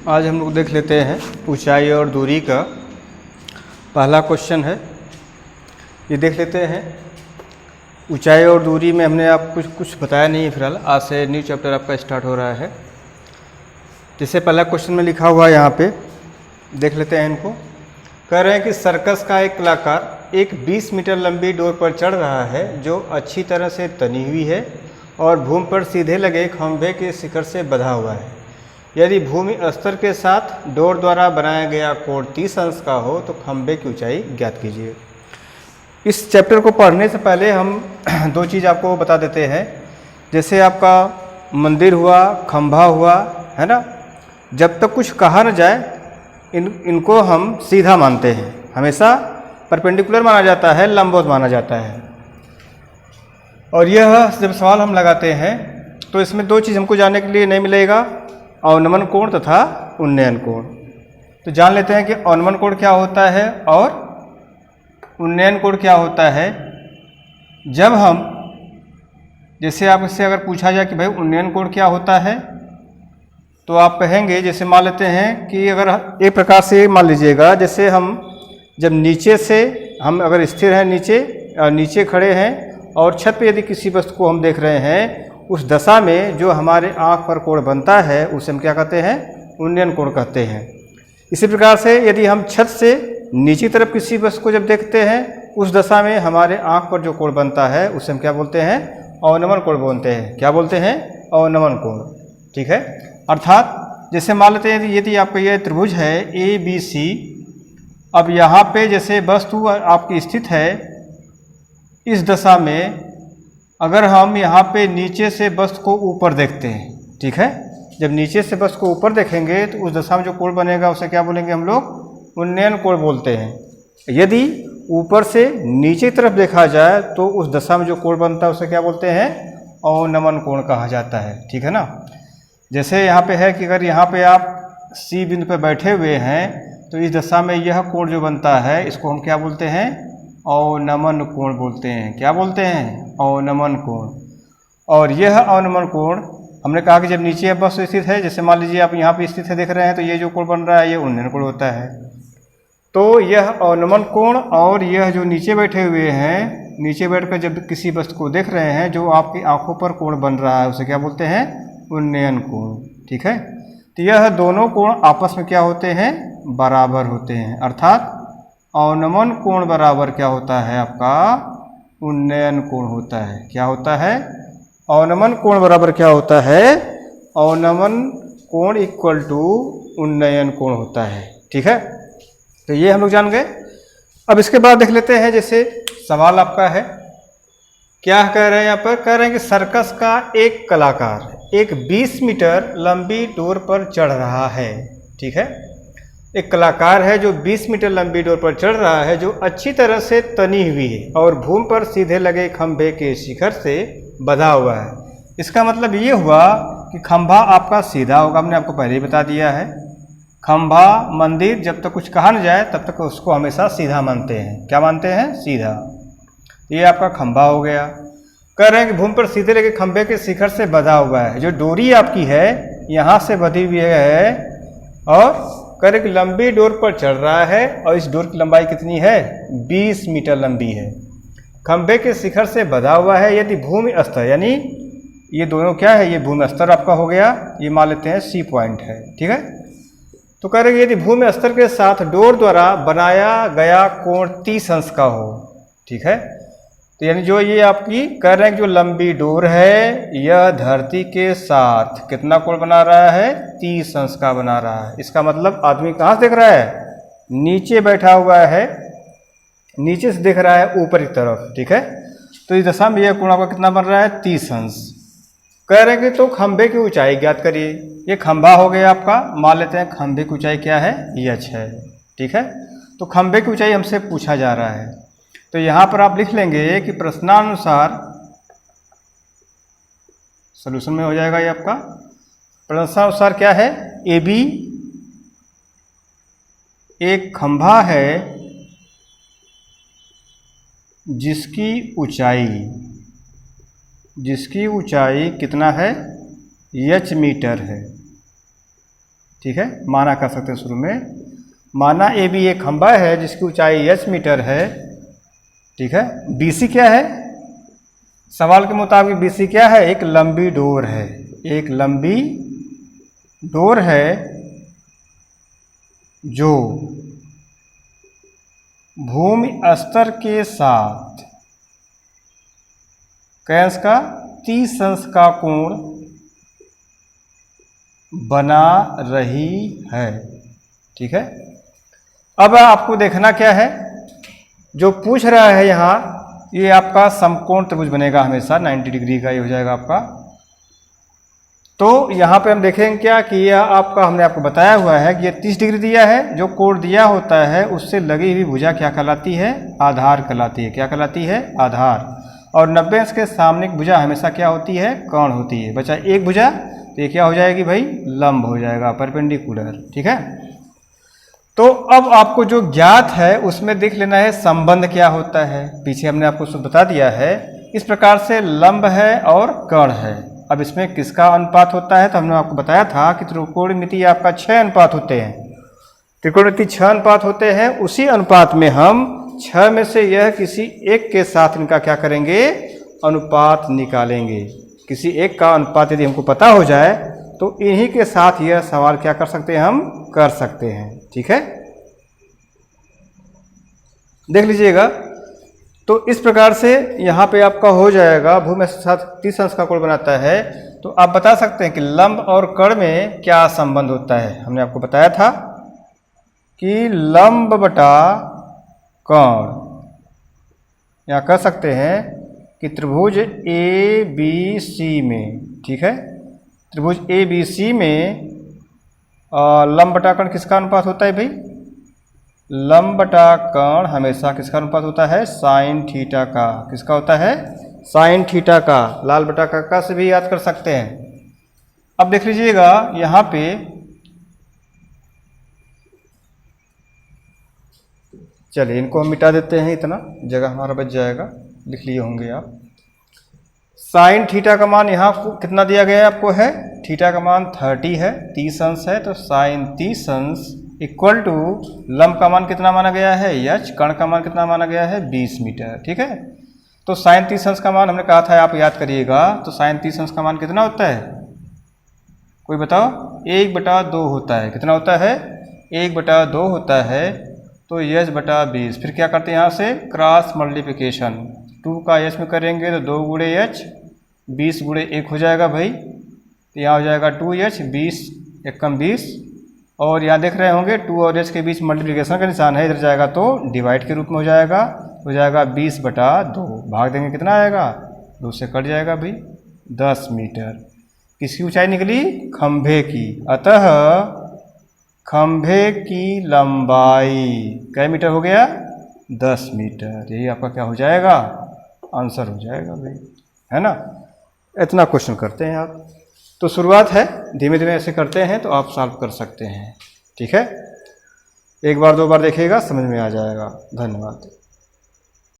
आज हम लोग देख लेते हैं ऊंचाई और दूरी का पहला क्वेश्चन है। ये देख लेते हैं। ऊंचाई और दूरी में हमने आपको कुछ बताया नहीं है फिलहाल। आज से न्यू चैप्टर आपका स्टार्ट हो रहा है। जैसे पहला क्वेश्चन में लिखा हुआ है, यहाँ पे देख लेते हैं इनको। कह रहे हैं कि सर्कस का एक कलाकार एक 20 मीटर लंबी डोर पर चढ़ रहा है जो अच्छी तरह से तनी हुई है और भूमि पर सीधे लगे खंभे के शिखर से बंधा हुआ है। यदि भूमि स्तर के साथ डोर द्वारा बनाया गया कोण 30 अंश का हो तो खंभे की ऊंचाई ज्ञात कीजिए। इस चैप्टर को पढ़ने से पहले हम दो चीज़ आपको बता देते हैं। जैसे आपका मंदिर हुआ, खंभा हुआ, है ना, जब तक कुछ कहा न जाए इनको हम सीधा मानते हैं। हमेशा परपेंडिकुलर माना जाता है, लंबवत माना जाता है। और यह जब सवाल हम लगाते हैं तो इसमें दो चीज़ हमको जानने के लिए नहीं मिलेगा, अवनमन कोण तथा उन्नयन कोण। तो जान लेते हैं कि अवनमन कोण क्या होता है और उन्नयन कोण क्या होता है। जब हम जैसे आप इससे अगर पूछा जाए कि भाई उन्नयन कोण क्या होता है तो आप कहेंगे, जैसे मान लेते हैं कि अगर एक प्रकार से मान लीजिएगा, जैसे हम जब नीचे से हम अगर स्थिर हैं नीचे खड़े हैं और छत पे यदि किसी वस्तु को हम देख रहे हैं, उस दशा में जो हमारे आँख पर कोण बनता है उसे हम क्या कहते हैं, उन्नयन कोण कहते हैं। इसी प्रकार से यदि हम छत से नीची तरफ किसी वस्तु को जब देखते हैं उस दशा में हमारे आँख पर जो कोण बनता है उसे हम क्या बोलते हैं, अवनमन कोण बोलते हैं। क्या बोलते हैं, अवनमन कोण। ठीक है। अर्थात जैसे मान लेते हैं यदि आपका यह त्रिभुज है ABC, अब यहाँ पे जैसे वस्तु आपकी स्थित है, इस दशा में अगर हम यहाँ पे नीचे से वस्तु को ऊपर देखते हैं, ठीक है, जब नीचे से वस्तु को ऊपर देखेंगे तो उस दशा में जो कोण बनेगा उसे क्या बोलेंगे हम लोग, उन्नयन कोण बोलते हैं। यदि ऊपर से नीचे तरफ देखा जाए तो उस दशा में जो कोण बनता है उसे क्या बोलते हैं, अवनमन कोण कहा जाता है। ठीक है ना। जैसे यहाँ पे है कि अगर यहाँ पे आप C बिंदु पर बैठे हुए हैं तो इस दशा में यह कोण जो बनता है इसको हम क्या बोलते हैं, अवनमन कोण बोलते हैं। क्या बोलते हैं, अवनमन कोण। और यह अवनमन कोण हमने कहा कि जब नीचे वस्तु स्थित है, जैसे मान लीजिए आप यहाँ पे स्थित है देख रहे हैं, तो ये जो कोण बन रहा है ये उन्नयन कोण होता है। तो यह अवनमन कोण और यह जो नीचे बैठे हुए हैं, नीचे बैठकर जब किसी वस्तु को देख रहे हैं जो आपकी आंखों पर कोण बन रहा है उसे क्या बोलते हैं, उन्नयन कोण। ठीक है। तो यह दोनों कोण आपस में क्या होते हैं, बराबर होते हैं। अर्थात अवनमन कोण बराबर क्या होता है आपका, उन्नयन कोण होता है। क्या होता है, अवनमन कोण बराबर क्या होता है, अवनमन कोण इक्वल टू उन्नयन कोण होता है। ठीक है। तो ये हम लोग जान गए। अब इसके बाद देख लेते हैं, जैसे सवाल आपका है, क्या कह रहे हैं यहाँ पर, कह रहे हैं कि सर्कस का एक कलाकार एक 20 मीटर लंबी डोर पर चढ़ रहा है। ठीक है। एक कलाकार है जो 20 मीटर लंबी डोर पर चढ़ रहा है जो अच्छी तरह से तनी हुई है और भूमि पर सीधे लगे खंभे के शिखर से बंधा हुआ है। इसका मतलब ये हुआ कि खंभा आपका सीधा होगा, हमने आपको पहले ही बता दिया है। खंभा, मंदिर, जब तक कुछ कहा न जाए तब तक उसको हमेशा सीधा मानते हैं। क्या मानते हैं, सीधा। ये आपका खंभा हो गया। कह रहे हैं कि भूमि पर सीधे लगे खंभे के शिखर से बंधा हुआ है। जो डोरी आपकी है यहाँ से बंधी हुई है और कह रहे कि लंबी डोर पर चढ़ रहा है और इस डोर की लंबाई कितनी है, 20 मीटर लंबी है। खंभे के शिखर से बंधा हुआ है। यदि भूमि स्तर, यानी ये दोनों क्या है, ये भूमि स्तर आपका हो गया, ये मान लेते हैं C पॉइंट है। ठीक है। तो कह रहे कि यदि भूमि स्तर के साथ डोर द्वारा बनाया गया कोण 30 अंश का हो। ठीक है। तो यानी जो ये आपकी कह रहे हैं कि जो लंबी डोर है यह धरती के साथ कितना कोण बना रहा है, 30 अंश का बना रहा है। इसका मतलब आदमी कहाँ से देख रहा है, नीचे बैठा हुआ है, नीचे से देख रहा है ऊपर की तरफ। ठीक है। तो इस दशा में यह कोण आपका कितना बन रहा है, 30 अंश। कह रहे हैं कि तो खंभे की ऊंचाई ज्ञात करिए। ये खंभा हो गया आपका, मान लेते हैं खंभे की ऊंचाई क्या है, h है। ठीक है। तो खंभे की ऊंचाई हमसे पूछा जा रहा है, तो यहाँ पर आप लिख लेंगे कि प्रश्नानुसार, सॉल्यूशन में हो जाएगा ये आपका, प्रश्नानुसार क्या है, AB एक खंभा है जिसकी ऊंचाई कितना है, h मीटर है। ठीक है, माना कर सकते हैं शुरू में। माना ए बी एक खंभा है जिसकी ऊंचाई h मीटर है, ठीक है। BC क्या है, सवाल के मुताबिक BC क्या है, एक लंबी डोर है, एक लंबी डोर है जो भूमि स्तर के साथ कैंस का 30 अंश का कोण बना रही है, ठीक है। अब आपको देखना क्या है, जो पूछ रहा है यहाँ, ये आपका समकोण त्रिभुज बनेगा हमेशा 90 डिग्री का, ये हो जाएगा आपका। तो यहाँ पे हम देखेंगे क्या कि यह आपका, हमने आपको बताया हुआ है कि ये 30 डिग्री दिया है, जो कोण दिया होता है उससे लगी हुई भुजा क्या कहलाती है, आधार कहलाती है। क्या कहलाती है, आधार। और 90 अंश के सामने की भुजा हमेशा क्या होती है, कर्ण होती है। बचा एक भुजा, तो ये क्या हो जाएगी भाई, लंब हो जाएगा, परपेंडिकुलर, ठीक है। तो अब आपको जो ज्ञात है उसमें देख लेना है संबंध क्या होता है, पीछे हमने आपको सब बता दिया है। इस प्रकार से लंब है और कर्ण है। अब इसमें किसका अनुपात होता है, तो हमने आपको बताया था कि त्रिकोणमिति आपका 6 अनुपात होते हैं। त्रिकोणमिति 6 अनुपात होते हैं, उसी अनुपात में हम 6 में से यह किसी एक के साथ इनका क्या करेंगे, अनुपात निकालेंगे। किसी एक का अनुपात यदि हमको पता हो जाए तो इन्हीं के साथ यह सवाल क्या कर सकते हैं, हम कर सकते हैं, ठीक है। देख लीजिएगा, तो इस प्रकार से यहाँ पे आपका हो जाएगा, भूमि के साथ 30 अंश का कोण बनाता है। तो आप बता सकते हैं कि लंब और कर्ण में क्या संबंध होता है। हमने आपको बताया था कि लंब बटा कर्ण, यहाँ कह सकते हैं कि त्रिभुज ABC में, ठीक है, त्रिभुज ABC में लंब बटा कर्ण किसका अनुपात होता है भाई, लंब बटा कर्ण हमेशा किसका अनुपात होता है, साइन थीटा का। किसका होता है, साइन थीटा का। लाल बटा का से भी याद कर सकते हैं। अब देख लीजिएगा यहाँ पे चलिए इनको हम मिटा देते हैं, इतना जगह हमारा बच जाएगा, लिख लिए होंगे आप। साइन थीटा का मान यहाँ कितना दिया गया है आपको, है थीटा का मान 30 है, 30 अंश है, तो साइन 30 अंश इक्वल टू लंब का मान कितना माना गया है, h, कर्ण का मान कितना माना गया है, 20 मीटर, ठीक है। तो साइन 30 अंश का मान हमने कहा था, आप याद करिएगा, तो साइन 30 अंश का मान कितना होता है, कोई बताओ, 1/2 होता है। कितना होता है, 1/2 होता है। तो h बटा 20, फिर क्या करते हैं यहाँ से क्रॉस मल्टीप्लिकेशन, 2 का h में करेंगे तो 2 गुणे h, 20 गुणे 1 हो जाएगा भाई, तो यहाँ हो जाएगा 2h, 20 एकम 20, और यहाँ देख रहे होंगे 2 और h के बीच मल्टीप्लिकेशन का निशान है, इधर जाएगा तो डिवाइड के रूप में हो जाएगा 20/2, भाग देंगे कितना आएगा, 2 से कट जाएगा भाई, 10 मीटर। किसकी ऊंचाई निकली, खंभे की। अतः खंभे की लंबाई कै मीटर हो गया, 10 मीटर। यही आपका क्या हो जाएगा, आंसर हो जाएगा भाई, है ना। इतना क्वेश्चन करते हैं आप, तो शुरुआत है, धीमे धीमे ऐसे करते हैं तो आप सॉल्व कर सकते हैं, ठीक है। एक बार दो बार देखिएगा, समझ में आ जाएगा। धन्यवाद।